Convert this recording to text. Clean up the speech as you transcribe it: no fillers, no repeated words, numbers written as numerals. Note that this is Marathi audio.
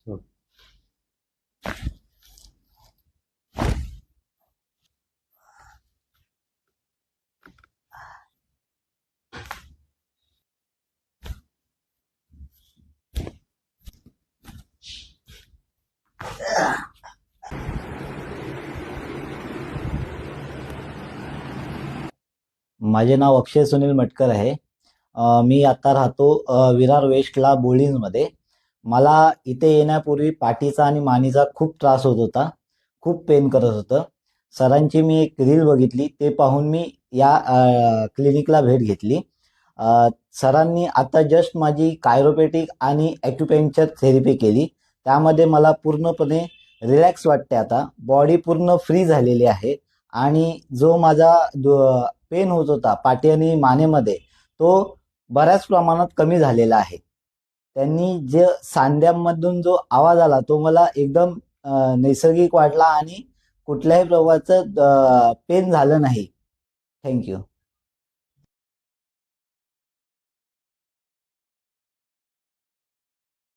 हो. माझे नाव अक्षय सुनील मटकर आहे. मी आता राहतो विरार वेस्टला बोळीजमध्ये. मला इथे येण्यापूर्वी पाठीचा आणि मानेचा खूप त्रास होत होता. खूप पेन करत होतं. सरांची मी एक रील बघितली, ते पाहून मी या क्लिनिकला भेट घेतली. सरांनी आता जस्ट माझी कायरोपॅटिक आणि ॲक्युपेंक्चर थेरपी केली. त्यामध्ये मला पूर्णपणे रिलॅक्स वाटते. आता बॉडी पूर्ण फ्री झालेली आहे आणि जो माझा पेन होत होता पाठी आणि मानेमध्ये, तो बऱ्याच प्रमाणात कमी झालेला आहे. त्यांनी जे सांध्यामधून जो आवाज आला तो मला एकदम नैसर्गिक वाटला आणि कुठल्याही प्रकारचं पेन झालं नाही. थँक्यू.